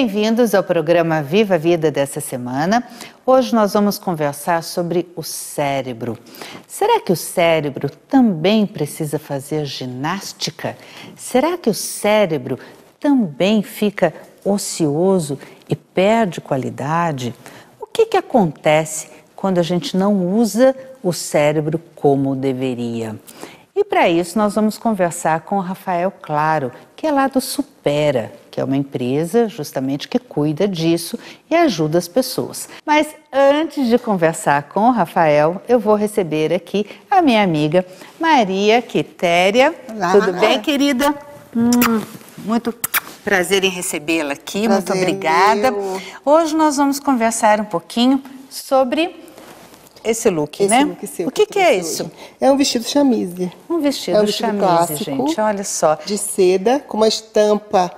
Bem-vindos ao programa Viva a Vida dessa semana. Hoje nós vamos conversar sobre o cérebro. Será que o cérebro também precisa fazer ginástica? Será que o cérebro também fica ocioso e perde qualidade? O que acontece quando a gente não usa o cérebro como deveria? E para isso nós vamos conversar com o Rafael Claro, que é lá do Supera, que é uma empresa justamente que cuida disso e ajuda as pessoas. Mas antes de conversar com o Rafael, eu vou receber aqui a minha amiga Maria Quitéria. Olá. Tudo bem, querida? Muito prazer em recebê-la aqui, muito obrigada. Meu. Hoje nós vamos conversar um pouquinho sobre esse look, né? Look seu o que é eu trouxe isso? hoje. É um vestido chamise. Um vestido chamise, clássico, gente, olha só. de seda, com uma estampa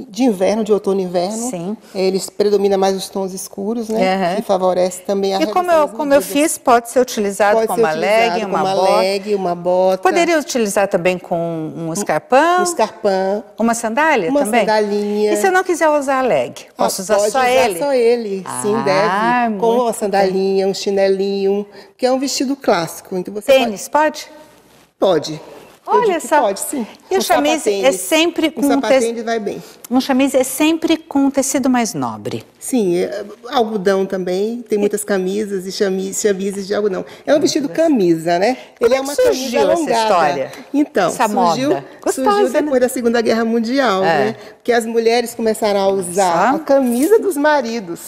de inverno, de outono e inverno. Sim. Eles predominam mais os tons escuros, né? Uhum. Que favorece também a E redução das como eu medidas. fiz, pode ser utilizado Pode com ser uma utilizado legging, com uma uma bota. legging, uma bota. Poderia utilizar também com um escarpão, Um escarpão. uma sandália Uma também? sandalinha. E se eu não quiser usar a legging? Posso usar Pode só usar ele? só ele, sim, Ah, deve. Com muito uma sandalinha, um chinelinho, que é um vestido clássico. Então você Tênis, pode? pode. Eu Olha digo que só. pode, sim. E o Um chamise é sapatênis. sempre com Um sapatênis vai bem. Um chamise é sempre com um tecido mais nobre. Sim, algodão também. Tem muitas camisas e chamises de algodão. É um vestido camisa, né? Como Ele é uma que camisa surgiu essa alongada. história? Então, Essa surgiu, moda? Gostosa, surgiu né? depois da Segunda Guerra Mundial, né? Porque as mulheres começaram a usar Só? a camisa dos maridos.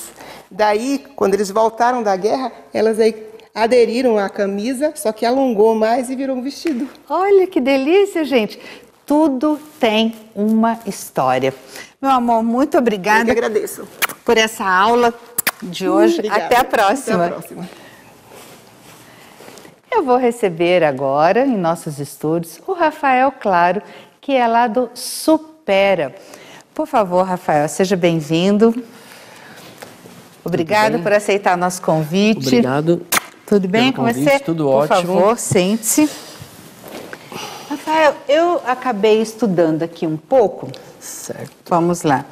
Daí, quando eles voltaram da guerra, elas aí aderiram à camisa, só que alongou mais e virou um vestido. Olha que delícia, gente. Tudo tem uma história. Meu amor, muito Eu obrigada que agradeço. por essa aula de hoje. Obrigada. Até a próxima. Até a próxima. Eu vou receber agora, em nossos estúdios, o Rafael Claro, que é lá do Supera. Por favor, Rafael, seja bem-vindo. Obrigada por aceitar nosso convite. Obrigado. Tudo bem pelo com convite, você? tudo Por ótimo. favor, sente-se. Rafael, eu acabei estudando aqui um pouco. Certo. Vamos lá.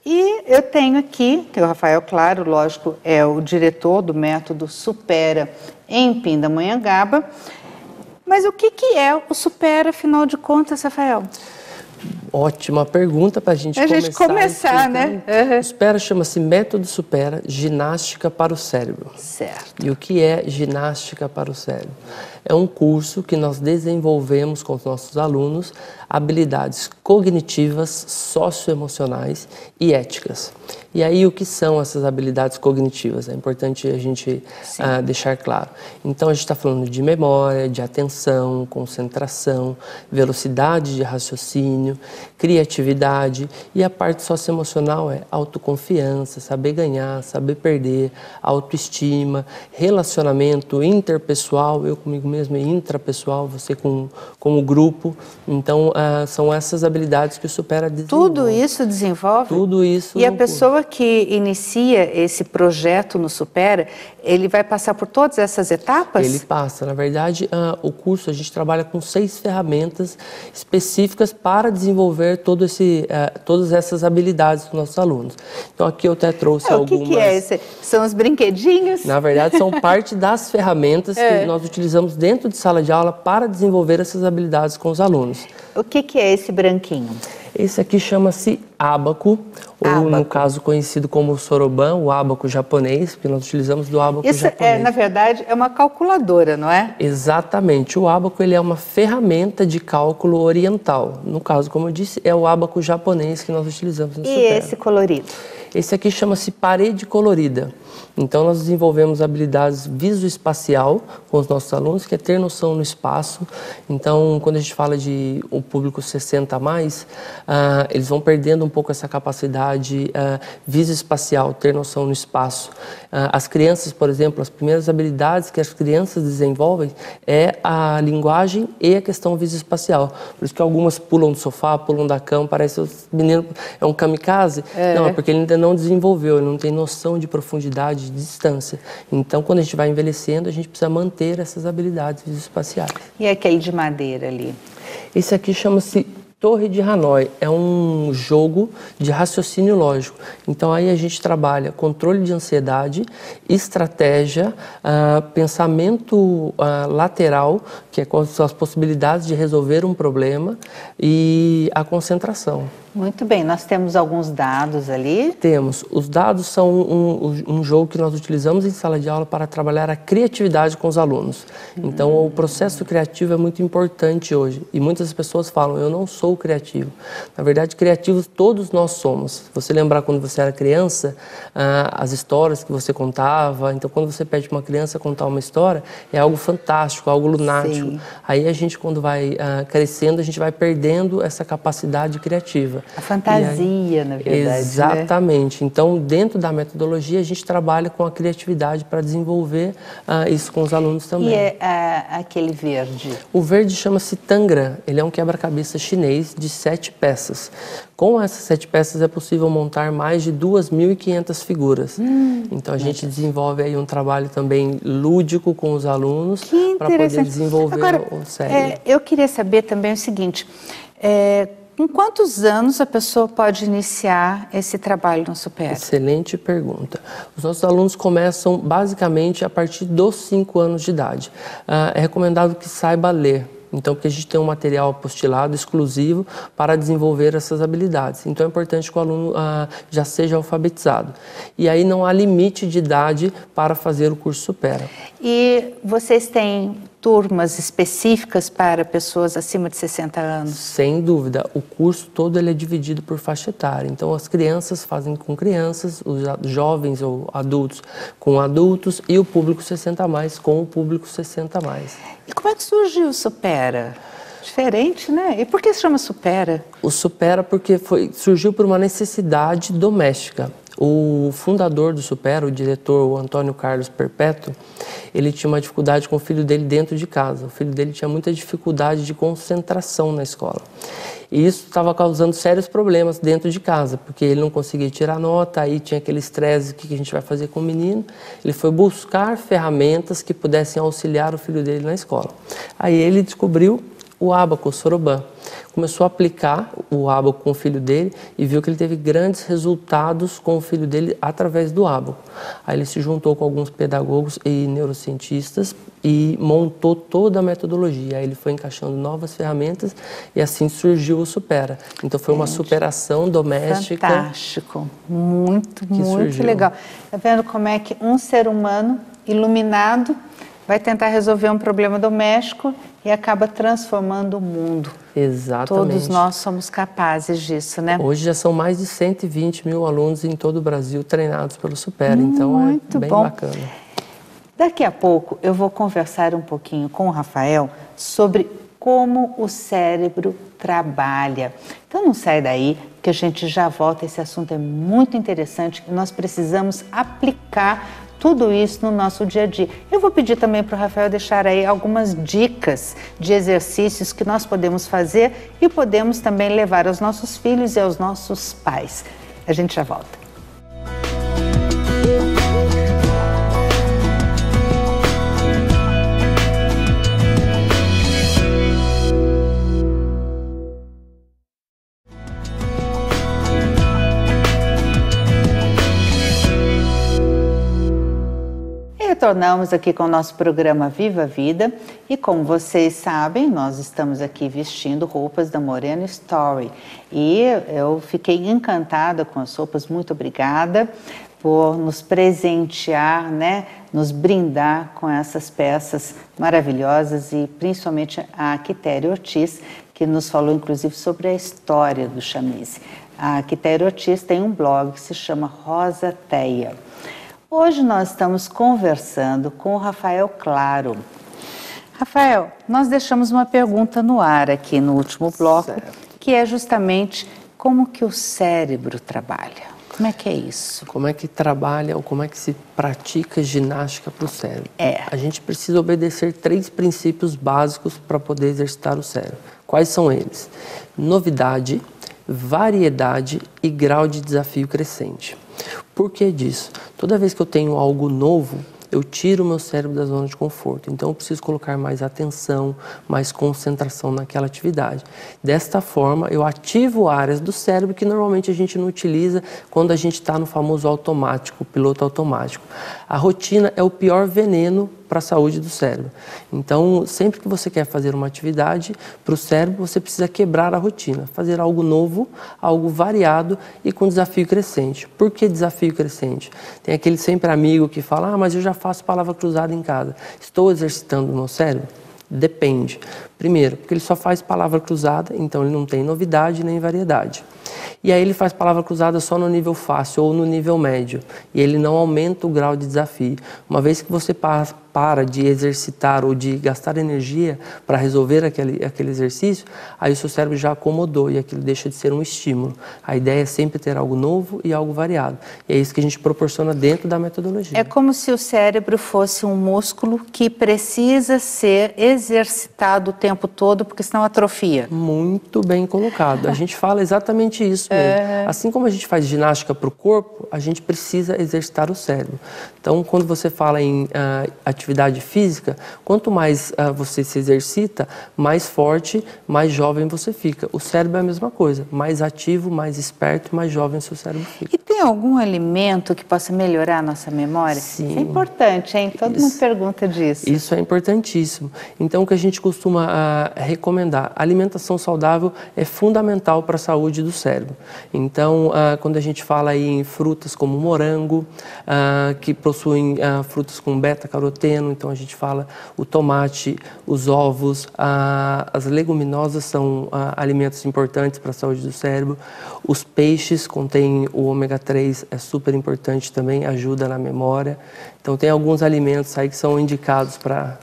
E eu tenho aqui, que o Rafael Claro, lógico, é o diretor do método Supera em Pindamonhangaba. Mas o que é o Supera, afinal de contas, Rafael? Ótima pergunta para a gente começar, né? Uhum. O Supera chama-se Método Supera Ginástica para o Cérebro. Certo. E o que é ginástica para o cérebro? É um curso que nós desenvolvemos com os nossos alunos habilidades cognitivas, socioemocionais e éticas. E aí, o que são essas habilidades cognitivas? É importante a gente deixar claro. Então, a gente está falando de memória, de atenção, concentração, velocidade de raciocínio, criatividade. E a parte socioemocional é autoconfiança, saber ganhar, saber perder, autoestima, relacionamento interpessoal, eu comigo mesmo e intrapessoal, você com o grupo. Então, são essas habilidades que o Supera desenvolve. Tudo isso desenvolve? Tudo isso. E a pessoa que inicia esse projeto no Supera, ele vai passar por todas essas etapas? Ele passa. Na verdade, o curso, a gente trabalha com 6 ferramentas específicas para desenvolver todas essas habilidades dos nossos alunos. Então, aqui eu até trouxe algumas... O que é esse? São os brinquedinhos? Na verdade, são parte das ferramentas que nós utilizamos dentro de sala de aula para desenvolver essas habilidades com os alunos. O que é esse branquinho? Esse aqui chama-se ábaco, ou no caso conhecido como soroban, o ábaco japonês, porque nós utilizamos do ábaco japonês. Isso, na verdade, é uma calculadora, não é? Exatamente. O ábaco ele é uma ferramenta de cálculo oriental. No caso, como eu disse, é o ábaco japonês que nós utilizamos no Supera. E esse colorido? Esse aqui chama-se parede colorida. Então, nós desenvolvemos habilidades visoespacial com os nossos alunos, que é ter noção no espaço. Então, quando a gente fala de o público 60 a mais, eles vão perdendo um pouco essa capacidade visoespacial, ter noção no espaço. As crianças, por exemplo, as primeiras habilidades que as crianças desenvolvem é a linguagem e a questão visoespacial. Por isso que algumas pulam do sofá, pulam da cama, parece que o menino é um kamikaze. Não, é porque ele ainda não desenvolveu, ele não tem noção de profundidade, de distância. Então, quando a gente vai envelhecendo, a gente precisa manter essas habilidades visoespaciais. E aquele de madeira ali? Esse aqui chama-se Torre de Hanoi é um jogo de raciocínio lógico. Então aí a gente trabalha controle de ansiedade, estratégia, pensamento lateral, que são as possibilidades de resolver um problema, e a concentração. Muito bem, nós temos alguns dados ali. Temos. Os dados são um jogo que nós utilizamos em sala de aula para trabalhar a criatividade com os alunos. Então, o processo criativo é muito importante hoje. E muitas pessoas falam, eu não sou criativo. Na verdade, criativos todos nós somos. Se você lembrar quando você era criança, as histórias que você contava. Então, quando você pede para uma criança contar uma história, é algo fantástico, algo lunático. Sim. Aí a gente, quando vai crescendo, a gente vai perdendo essa capacidade criativa. A fantasia, na verdade. Exatamente. Né? Então, dentro da metodologia, a gente trabalha com a criatividade para desenvolver isso com os alunos também. E aquele verde? O verde chama-se Tangram. Ele é um quebra-cabeça chinês de 7 peças. Com essas 7 peças é possível montar mais de 2.500 figuras. Então, a gente desenvolve aí um trabalho também lúdico com os alunos para poder desenvolver o cérebro. Eu queria saber também o seguinte... Com quantos anos a pessoa pode iniciar esse trabalho no Supera? Excelente pergunta. Os nossos alunos começam basicamente a partir dos 5 anos de idade. É recomendado que saiba ler. Então, porque a gente tem um material apostilado exclusivo para desenvolver essas habilidades. Então, é importante que o aluno já seja alfabetizado. E aí não há limite de idade para fazer o curso Supera. E vocês têm turmas específicas para pessoas acima de 60 anos? Sem dúvida. O curso todo ele é dividido por faixa etária. Então, as crianças fazem com crianças, os jovens ou adultos com adultos e o público 60+, com o público 60+. E como é que surgiu o Supera? Diferente, né? E por que se chama Supera? O Supera porque surgiu por uma necessidade doméstica. O fundador do Supera, o diretor, o Antônio Carlos Perpétuo, ele tinha uma dificuldade com o filho dele dentro de casa. O filho dele tinha muita dificuldade de concentração na escola. E isso estava causando sérios problemas dentro de casa, porque ele não conseguia tirar nota, aí tinha aquele estresse, o que a gente vai fazer com o menino? Ele foi buscar ferramentas que pudessem auxiliar o filho dele na escola. Aí ele descobriu o ábaco, o soroban. Começou a aplicar o ábaco com o filho dele e viu que ele teve grandes resultados com o filho dele através do ábaco. Aí ele se juntou com alguns pedagogos e neurocientistas e montou toda a metodologia. Aí ele foi encaixando novas ferramentas e assim surgiu o Supera. Então foi uma superação doméstica. Fantástico, muito legal. Tá vendo como é que um ser humano iluminado vai tentar resolver um problema doméstico e acaba transformando o mundo. Exatamente. Todos nós somos capazes disso, né? Hoje já são mais de 120 mil alunos em todo o Brasil treinados pelo Supera, então é bem bacana. Daqui a pouco eu vou conversar um pouquinho com o Rafael sobre como o cérebro trabalha. Então não sai daí, que a gente já volta, esse assunto é muito interessante e nós precisamos aplicar tudo isso no nosso dia a dia. Eu vou pedir também para o Rafael deixar aí algumas dicas de exercícios que nós podemos fazer e podemos também levar aos nossos filhos e aos nossos pais. A gente já volta. Retornamos aqui com o nosso programa Viva a Vida e como vocês sabem, nós estamos aqui vestindo roupas da Moreno Story e eu fiquei encantada com as roupas, muito obrigada por nos presentear, né, nos brindar com essas peças maravilhosas e principalmente a Quitéria Ortiz, que nos falou inclusive sobre a história do chamise. A Quitéria Ortiz tem um blog que se chama Rosa Teia. Hoje nós estamos conversando com o Rafael Claro. Rafael, nós deixamos uma pergunta no ar aqui no último bloco, que é justamente como que o cérebro trabalha. Como é que é isso? Como é que trabalha ou como é que se pratica ginástica para o cérebro? A gente precisa obedecer 3 princípios básicos para poder exercitar o cérebro. Quais são eles? Novidade, variedade e grau de desafio crescente. Por que disso? Toda vez que eu tenho algo novo, eu tiro o meu cérebro da zona de conforto. Então eu preciso colocar mais atenção, mais concentração naquela atividade. Desta forma, eu ativo áreas do cérebro que normalmente a gente não utiliza quando a gente está no famoso automático, piloto automático. A rotina é o pior veneno para a saúde do cérebro. Então, sempre que você quer fazer uma atividade para o cérebro, você precisa quebrar a rotina, fazer algo novo, algo variado e com desafio crescente. Por que desafio crescente? Tem aquele sempre amigo que fala, mas eu já faço palavra cruzada em casa. Estou exercitando o meu cérebro? Depende. Primeiro, porque ele só faz palavra cruzada, então ele não tem novidade nem variedade. E aí ele faz palavra cruzada só no nível fácil ou no nível médio. E ele não aumenta o grau de desafio. Uma vez que você para de exercitar ou de gastar energia para resolver aquele exercício, aí o seu cérebro já acomodou e aquilo deixa de ser um estímulo. A ideia é sempre ter algo novo e algo variado. E é isso que a gente proporciona dentro da metodologia. É como se o cérebro fosse um músculo que precisa ser exercitado o tempo todo, porque senão atrofia. Muito bem colocado. A gente fala exatamente isso mesmo. Assim como a gente faz ginástica para o corpo, a gente precisa exercitar o cérebro. Então, quando você fala em atividade física, quanto mais você se exercita, mais forte, mais jovem você fica. O cérebro é a mesma coisa. Mais ativo, mais esperto, mais jovem o seu cérebro fica. E tem algum alimento que possa melhorar a nossa memória? Sim. Isso é importante, hein? Todo mundo pergunta disso. Isso é importantíssimo. Então, o que a gente costuma recomendar, a alimentação saudável é fundamental para a saúde do cérebro. Então, quando a gente fala aí em frutas como morango, que possuem frutas com beta-caroteno, então a gente fala o tomate, os ovos, as leguminosas são alimentos importantes para a saúde do cérebro. Os peixes contêm o ômega 3, é super importante também, ajuda na memória. Então, tem alguns alimentos aí que são indicados para...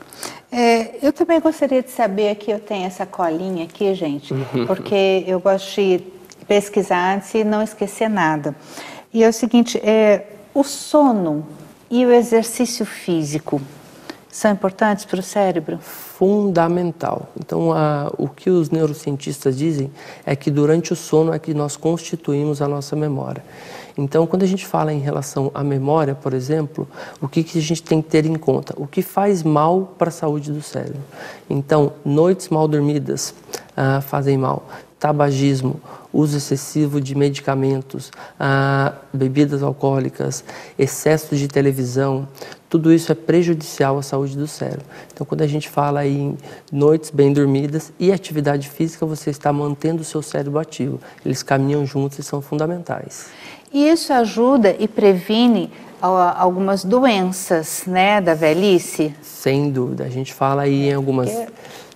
eu também gostaria de saber, aqui eu tenho essa colinha aqui, gente, porque eu gosto de pesquisar antes e não esquecer nada. E é o seguinte, o sono e o exercício físico são importantes para o cérebro? Fundamental. Então, o que os neurocientistas dizem é que durante o sono é que nós constituímos a nossa memória. Então, quando a gente fala em relação à memória, por exemplo, o que a gente tem que ter em conta? O que faz mal para a saúde do cérebro? Então, noites mal dormidas fazem mal. Tabagismo, uso excessivo de medicamentos, bebidas alcoólicas, excesso de televisão, tudo isso é prejudicial à saúde do cérebro. Então, quando a gente fala em noites bem dormidas e atividade física, você está mantendo o seu cérebro ativo. Eles caminham juntos e são fundamentais. E isso ajuda e previne algumas doenças, né, da velhice? Sem dúvida. A gente fala aí em algumas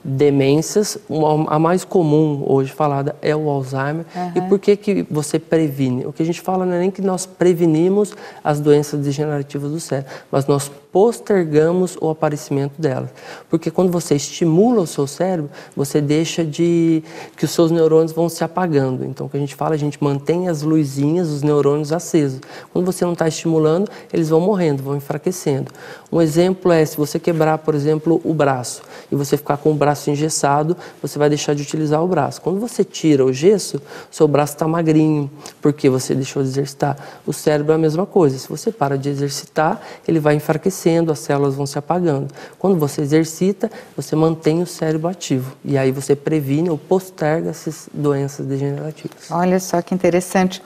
demências, a mais comum hoje falada é o Alzheimer. E por que você previne? O que a gente fala não é nem que nós prevenimos as doenças degenerativas do cérebro, mas nós postergamos o aparecimento delas. Porque quando você estimula o seu cérebro, você deixa que os seus neurônios vão se apagando. Então, o que a gente fala, a gente mantém as luzinhas, os neurônios acesos. Quando você não está estimulando, eles vão morrendo, vão enfraquecendo. Um exemplo é, se você quebrar, por exemplo, o braço, e você ficar com o braço engessado, você vai deixar de utilizar o braço. Quando você tira o gesso, seu braço está magrinho, porque você deixou de exercitar. O cérebro é a mesma coisa. Se você para de exercitar, ele vai enfraquecendo, as células vão se apagando. Quando você exercita, você mantém o cérebro ativo. E aí você previne ou posterga essas doenças degenerativas. Olha só que interessante.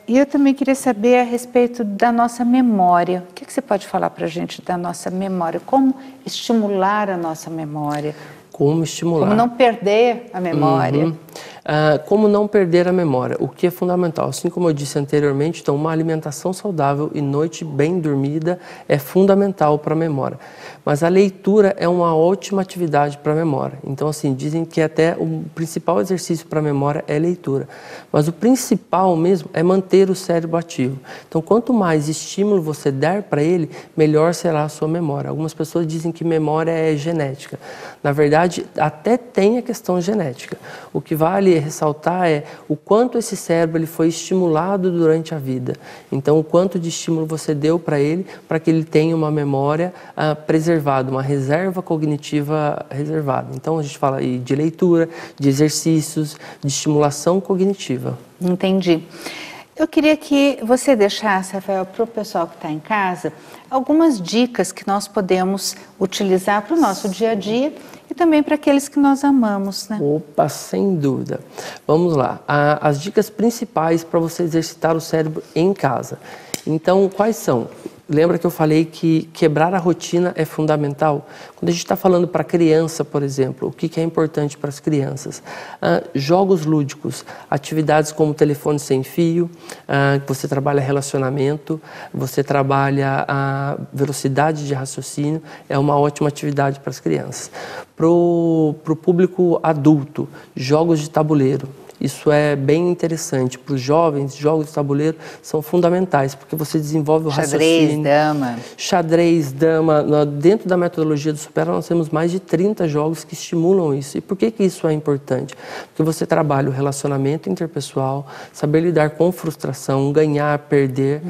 E eu também queria saber a respeito da nossa memória. O que você pode falar para a gente da nossa memória? Como estimular a nossa memória? Como estimular? Como não perder a memória? Como não perder a memória? O que é fundamental? Assim como eu disse anteriormente, então uma alimentação saudável e noite bem dormida é fundamental para a memória. Mas a leitura é uma ótima atividade para a memória. Então, assim, dizem que até o principal exercício para a memória é leitura. Mas o principal mesmo é manter o cérebro ativo. Então, quanto mais estímulo você der para ele, melhor será a sua memória. Algumas pessoas dizem que memória é genética. Na verdade, até tem a questão genética. O que vale ressaltar é o quanto esse cérebro ele foi estimulado durante a vida. Então, o quanto de estímulo você deu para que ele tenha uma memória preservada, uma reserva cognitiva reservada. Então, a gente fala aí de leitura, de exercícios, de estimulação cognitiva. Entendi. Eu queria que você deixasse, Rafael, para o pessoal que está em casa, algumas dicas que nós podemos utilizar para o nosso dia a dia e também para aqueles que nós amamos, né? Opa, sem dúvida. Vamos lá. As dicas principais para você exercitar o cérebro em casa. Então, quais são? Lembra que eu falei que quebrar a rotina é fundamental? Quando a gente está falando para criança, por exemplo, o que é importante para as crianças? Jogos lúdicos, atividades como telefone sem fio, você trabalha relacionamento, você trabalha a velocidade de raciocínio, é uma ótima atividade para as crianças. Para o público adulto, jogos de tabuleiro. Isso é bem interessante. Para os jovens, jogos de tabuleiro são fundamentais, porque você desenvolve o raciocínio. Xadrez, dama. Dentro da metodologia do Supera, nós temos mais de 30 jogos que estimulam isso. E por que isso é importante? Porque você trabalha o relacionamento interpessoal, saber lidar com frustração, ganhar, perder.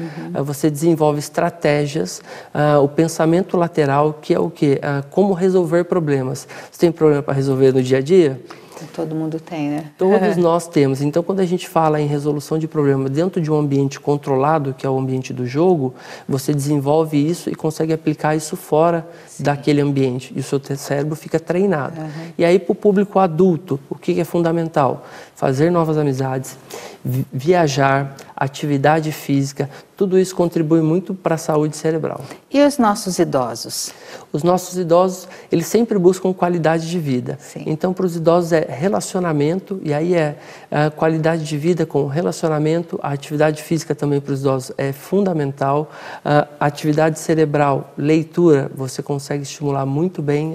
Você desenvolve estratégias, o pensamento lateral, que é o quê? Como resolver problemas. Você tem problema para resolver no dia a dia? Todo mundo tem, né? Todos nós temos. Então, quando a gente fala em resolução de problema dentro de um ambiente controlado, que é o ambiente do jogo, você desenvolve isso e consegue aplicar isso fora daquele ambiente. E o seu cérebro fica treinado. E aí, para o público adulto, o que é fundamental? Fazer novas amizades, viajar, atividade física, tudo isso contribui muito para a saúde cerebral. E os nossos idosos? Os nossos idosos, eles sempre buscam qualidade de vida. Sim. Então, para os idosos é relacionamento, e aí é qualidade de vida com relacionamento, a atividade física também para os idosos é fundamental, a atividade cerebral, leitura, você consegue estimular muito bem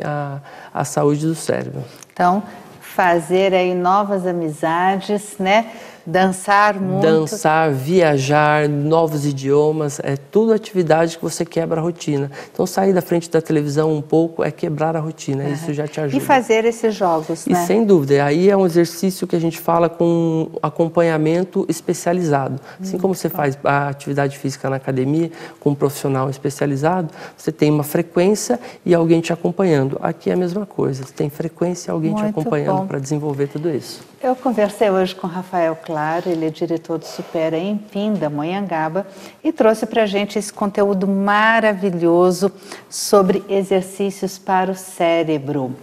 a saúde do cérebro. Então, fazer aí novas amizades, né? Dançar muito. Dançar, viajar, novos idiomas, é tudo atividade que você quebra a rotina. Então, sair da frente da televisão um pouco é quebrar a rotina, isso já te ajuda. E fazer esses jogos, né? E sem dúvida, aí é um exercício que a gente fala com acompanhamento especializado. Assim como você faz a atividade física na academia com um profissional especializado, você tem uma frequência e alguém te acompanhando. Aqui é a mesma coisa, você tem frequência e alguém te acompanhando para desenvolver tudo isso. Eu conversei hoje com o Rafael Claro, ele é diretor do Supera em Pindamonhangaba e trouxe para a gente esse conteúdo maravilhoso sobre exercícios para o cérebro.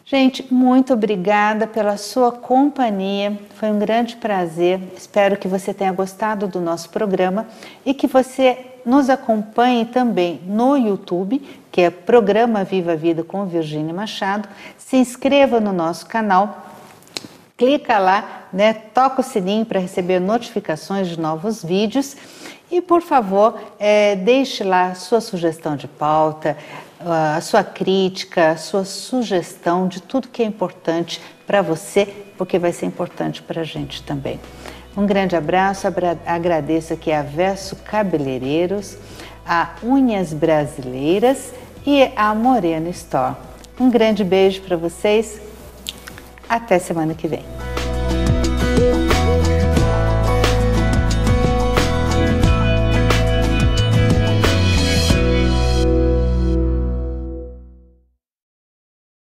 Gente, muito obrigada pela sua companhia, foi um grande prazer, espero que você tenha gostado do nosso programa e que você nos acompanhe também no YouTube, que é Programa Viva a Vida com Virgínia Machado, se inscreva no nosso canal, clica lá, né, toca o sininho para receber notificações de novos vídeos e, por favor, deixe lá a sua sugestão de pauta, a sua crítica, a sua sugestão de tudo que é importante para você, porque vai ser importante para a gente também. Um grande abraço, agradeço aqui a Verso Cabeleireiros, a Unhas Brasileiras e a Morena Store. Um grande beijo para vocês, até semana que vem.